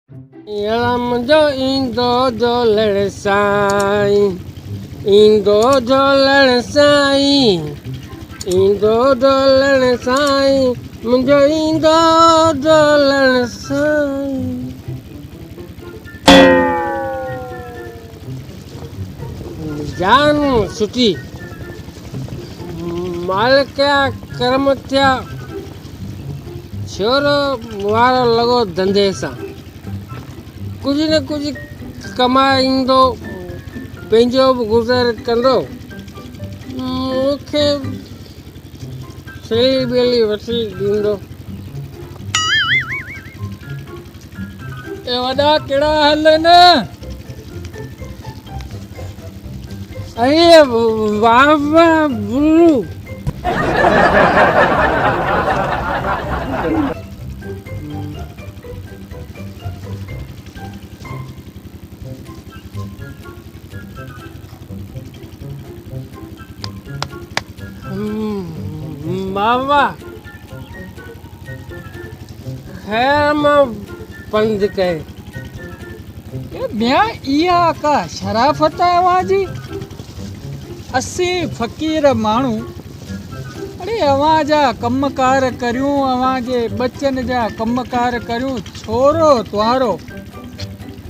मुंहिंजो ईंदो झोलण साईं, ईंदो झोलण साईं, ईंदो झोलण साईं, मुंहिंजो ईंदो झोलण साईं। जान सुठी मालिक जा कर्म थिया, छोरो वारो लॻो धंधे सां, कुझु न कुझु कमाईंदो, पंहिंजो बि गुज़र कंदो, मूंखे थेली ॿेली वठी ॾींदो। ए वॾा कहिड़ा हाल न? अरे वाह वाह बुल्लू, बाबा खैर मां पंध कए। ए ब्या इहा का शराफत आहे अवां जी? असी फ़क़ीर माण्हू, अरे अवां जा कमकार करियूं, अवां जे बचन जा कमकार करियूं, छोरो तुहारो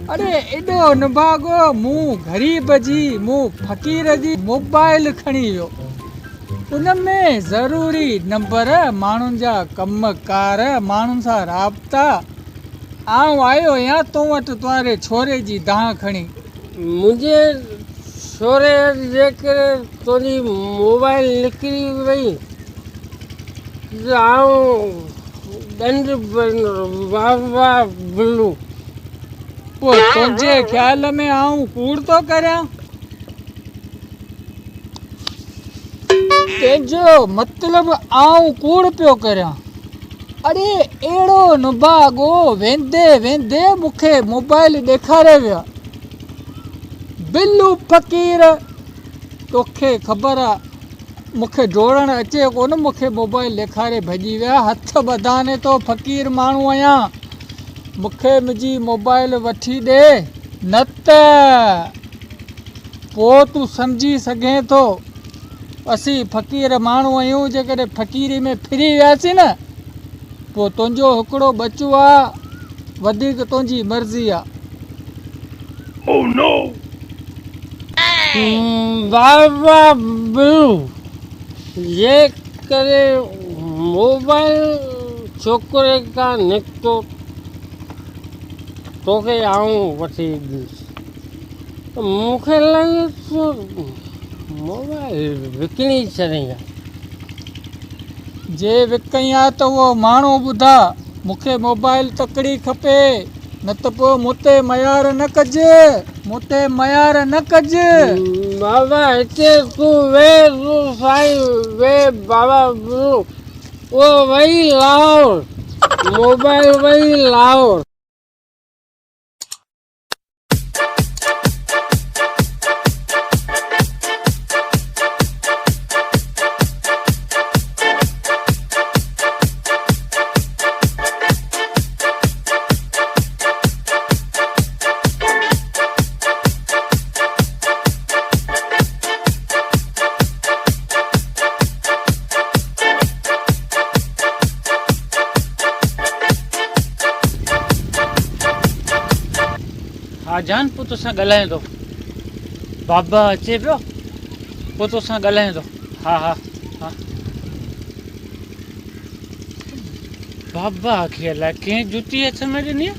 अरे एॾो निभागो मूं ग़रीब जी, मूं फ़क़ीर जी मोबाइल खणी वियो, उन में ज़रूरी नंबर, माण्हुनि जा कमकार, माण्हुनि सां राब्ता। आउं आयो आहियां तो वटि तुंहिंजे छोरे जी दाह खणी। मुंहिंजे छोरे जे करे तुंहिंजी मोबाइल निकिरी वई त आऊं ॾंड वाह वाह बुल्लू। पोइ तुंहिंजे ख़्याल में आउं कूड़ थो करियां? तेजो मतलब आउं कूड़ पियो करियां? अरे अहिड़ो नुभागो वेंदे वेंदे मूंखे मोबाइल ॾेखारे विया। बिल्लू फ़क़ीर, तोखे ख़बर आहे मूंखे जोड़णु अचे कोन, मूंखे मोबाइल ॾेखारे भॼी विया। हथ ॿधाने तो फ़क़ीर माण्हू आहियां, मूंखे मुंहिंजी मोबाइल वठी ॾे, न त पोइ तूं सम्झी सघें थो असीं फ़क़ीर माण्हू आहियूं, जेकॾहिं फ़क़ीरी में फिरी वियासीं न पोइ तुंहिंजो हिकिड़ो बचो आहे, वधीक तुंहिंजी मर्ज़ी आहे। वाह वाह बुल्लू, जे करे मोबाइल छोकिरे खां निकितो तोखे आऊं वठी ॾींदुसि, मूंखे लॻे थो मोबाइल विकिणी छॾींदा। जे विकई आहे त उहो माण्हू ॿुधा, मूंखे मोबाइल तकड़ी खपे, न त पोइ मूंते मयार न कजे, मूंते मयार न कजे। बाबा हिते तूं तूं साईं वे बाबा बुल्लू, वो वही लाहौर, मोबाइल वही लाहौर। हा जान, पोइ तोसां ॻाल्हायां थो, बाबा अचे पियो, पोइ तोसां ॻाल्हायां थो। हा हा हा, बाबा खे अलाए कंहिं जुती हथ में ॾिनी आहे,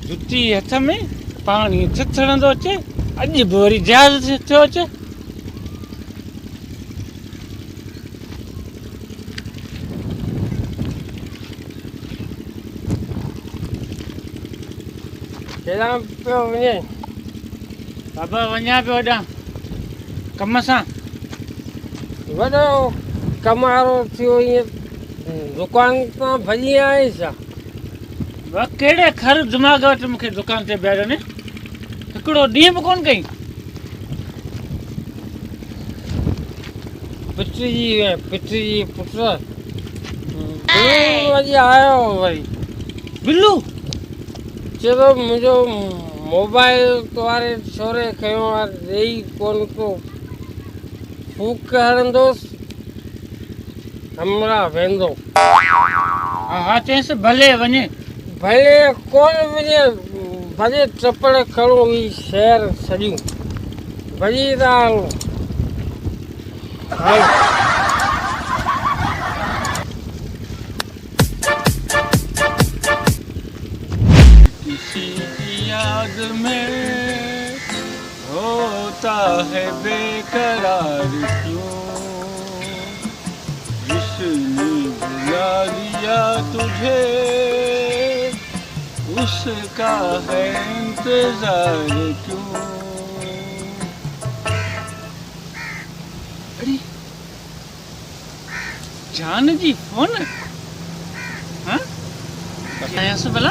जुती हथ में पाण ईअं थिथड़ंदो अचे, अॼु बि वरी जहाज़ थियो अचे। केॾां पियो वञे? बाबा वञा पियो होॾां कम सां। वॾो कमारो थियो, ईअं दुकान तां भॼी आई छा? कहिड़े खर दिमाग़ वटि मूंखे दुकान ते बीहारियो ने, हिकिड़ो ॾींहुं बि कोन कई। पिटजी पुट वरी आयो वरी बिल्लू चलो मुंहिंजो मोबाइल वारे छोरे खयो आहे ॾेई कोन को फूक हणंदोसि हमरा वेंदो हा हा चएसि भले वञे। भले कोन वञे भले चपड़ खणो ही शहर सॼियूं भॼी था हलूं। हल किसी की याद में होता है बेकरार क्यों, जिसने बुला लिया तुझे उसका है इंतजार क्यों। अरे जान जी फोन हाँ बतायासि भला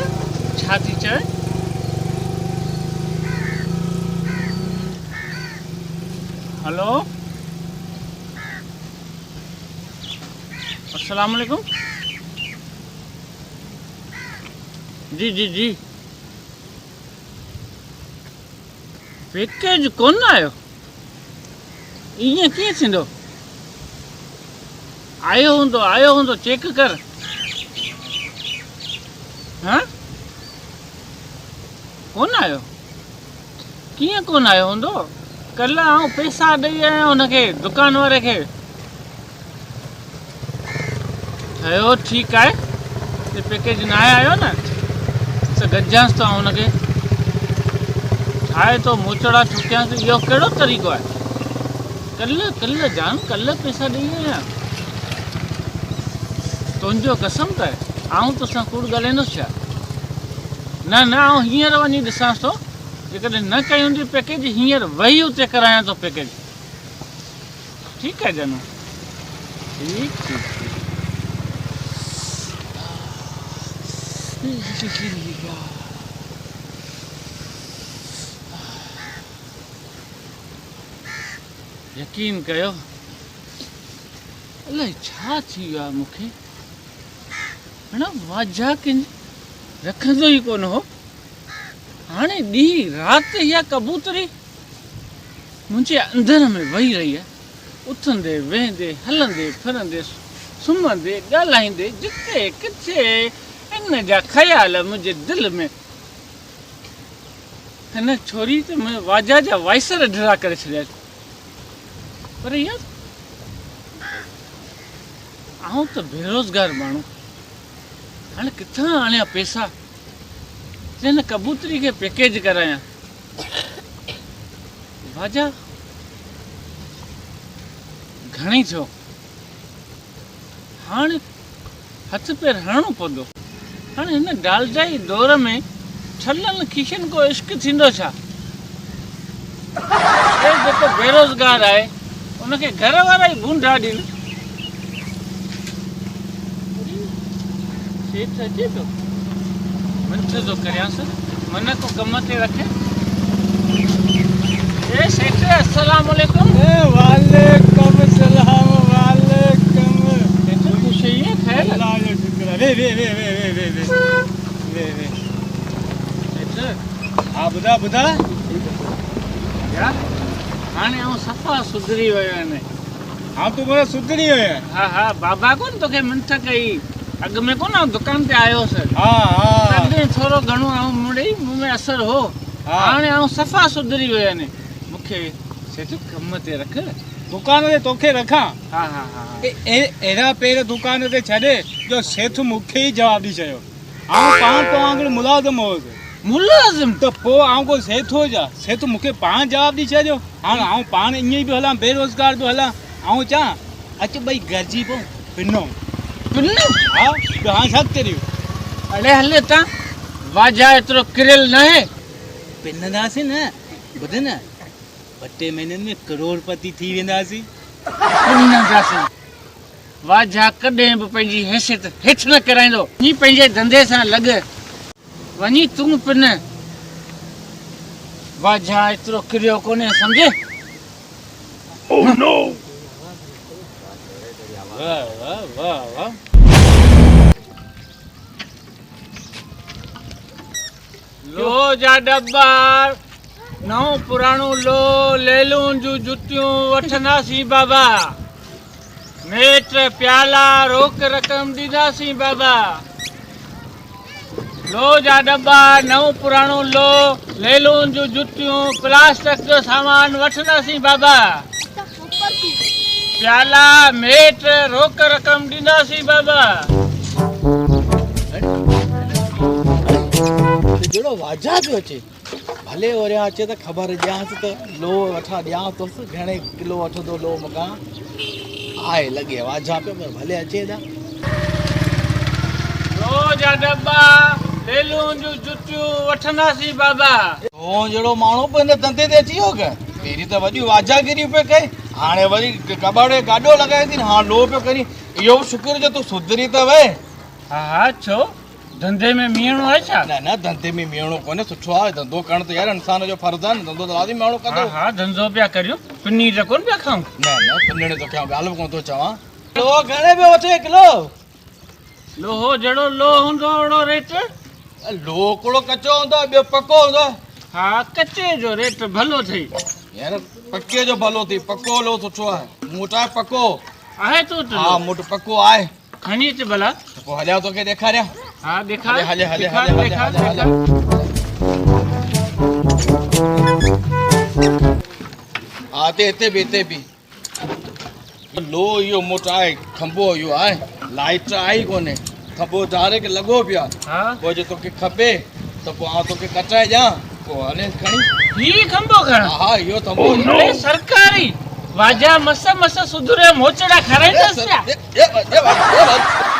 छा थी चए। हेलो अस्सलाम वालेकुम। जी जी जी पैकेज कोन आयो ईअं कीअं थींदो। आयो हूंदो चेक कर। हाँ कोन आयो कीअं कोन आयो हूंदो। कल्ह आउं पैसा ॾेई आहियां हुनखे दुकान वारे खे। ठहियो ठीकु आहे ते पैकेज न आयो न त गॾिजांसि थो हुनखे ठाहे थो मोचड़ा ठुकियांसि। इहो कहिड़ो तरीक़ो आहे। कल्ह जान कल्ह पैसा ॾेई आहियां तुंहिंजो कसम त आउं तोसां कूड़ ॻाल्हाईंदुसि छा। न आउं हींअर वञी ॾिसांसि थो जेकॾहिं न कई हूंदी पैकेज हींअर वेही उते करायां थो पैकेज। ठीकु आहे जानू ठीकु यकीन कयो अलाए छा थी वियो आहे मूंखे न वाजा किन रखंदो ई कोन हो। हाणे ॾींहुं राति इहा कबूतरी मुंहिंजे अंदर में वेही रही आहे उथंदे वेहंदे हलंदे फिरंदे सुम्हंदे ॻाल्हाईंदे जिते किथे इन जा ख़्याल मुंहिंजे दिलि में। हिन छोरी त वाजा जा वाइसर ढिरा करे छॾिया। पर यार आउं त बेरोज़गार माण्हू हाणे किथां आणिया पैसा हिन कबूतरी खे पैकेज करायां। वाजा घणेई थियो हाणे हथ पेर हणणो पवंदो। हाणे हिन डालडाई दौर में छलनि खीशनि को इश्क थींदो छा। हे जेको बेरोज़गार आहे उनखे घर वारा ई बूंढा ॾियनि। सेठ अचे थो मंथ थो करियांसि मन को कम ते रखे। ए सेठ अस्सलाम वालेकुम। वालेकुम सलाम वालेकुम। सेठ ख़ुश ईअं ख़ैर अल्लाह जो शुक्र आहे। वे सेठ हा ॿुधा यार हाणे आउं सफ़ा सुधरी वियो आहियां। हाँ तू बोला सुधरी वियो आहे। हा बाबा कोन तोखे मंथ कई अॻु में कोन आउं दुकान ते आयो हुउसि। हा तॾहिं थोरो घणो आउं मुड़े मूं में असरु हो। हाणे आउं सफ़ा सुधरी वियो आहियां। मूंखे सेठ कम ते रख दुकान ते तोखे रखां। हा अहिड़ा पेर दुकान ते छॾे जो सेठ मूंखे ई जवाब ॾेई चयो। आउं पाण तो वांगुरु मुलाज़िम हुउसि। मुलाज़िम त पोइ आउं को सेठ हो जा सेठ मूंखे पाण जवाब ॾेई छॾियो। हाणे आउं पाण ईअं ई पियो हलां बेरोज़गार पियो हलां। आउं चवां अचु ॿई गॾिजी पऊं पिनो। हा ॿियो हाणे छा करियूं। अड़े हले तां वाजा एतिरो किरियल न आहे। पिनंदासीं न ॿुध न 2 महीननि में करोड़पति थी वेंदासीं। पिनंदासीं वाजा कॾहिं बि पंहिंजी हैसियत हेठि न कराईंदो। वञी पंहिंजे धंधे सां लॻ वञी तूं पिन। वाजा एतिरो किरियो कोन्हे सम्झे। वाह वाह वाह वाह। लो जा डब्बा नओं पुराणो लो लेलूं जूं जुतियूं वठंदासीं बाबा मेट प्याला रोक रक़म ॾींदासीं बाबा लो जा डब्बा नओं पुराणो लो लेलूं जूं जुतियूं प्लास्टिक जो सामान वठंदासीं बाबा प्याला मेट रोक रक़म ॾींदासीं बाबा जहिड़ो वाजा पियो अचे भले वरिया अचे त ख़बर ॾियांसि त लो वठां ॾियां तोसि घणे किलो वठंदो लो मूंखां आहे लॻे वाजा पियो पर भले अचे त लो जा डब्बा लेलूं जूं जुतियूं वठंदासीं बाबा तो जहिड़ो माण्हू पियो हिन धंधे ते अची वियो के पहिरीं त वॾियूं वाजागिरियूं पियो कई हाणे वरी कबाड़े गाॾो लॻाए थी हाणे लो पियो करी इहो बि शुक्र जो तूं सुधरी त वए हा हा छो धंधे में मियणो आहे छा न न धंधे में मियणो कोन्हे सुठो आहे धंधो करणु त यार इंसान जो फर्ज़ु आहे न धंधो त लाज़िम माण्हू हा कंदो हा धंधो पिया करियूं पिनी त कोन पिया खाऊं न न पिनणे तो कयां ॻाल्हि बि कोन थो चवां लो घणे पियो वठे किलो लोहो जहिड़ो लो हूंदो ओड़ो रेट लो हिकिड़ो कचो हूंदो ॿियो पको हूंदो हा कचे जो रेट भलो थई यार पके जो भलो थी पको लो सुठो आहे मूं वटि आहे पको आहे तो त हा मूं वटि पको आहे खणी अच भला त पोइ हलिया तोखे ॾेखारियां हा ॾेखार हले हले ॾेखार, हले ॾेखार, हले हले हा ते हिते बि लो इहो मूं वटि आहे खंबो इहो आहे लाइट आई कोन्हे खंबो डायरेक्ट लॻो पियो आहे हा पोइ जे तोखे खपे त पोइ आउं तोखे कटाए ॾियां पोइ हले खणी ही खंबो खण हा इहो खंबो अरे सरकारी वाजा मस सुधरे मोचड़ा खराईंदस छा ए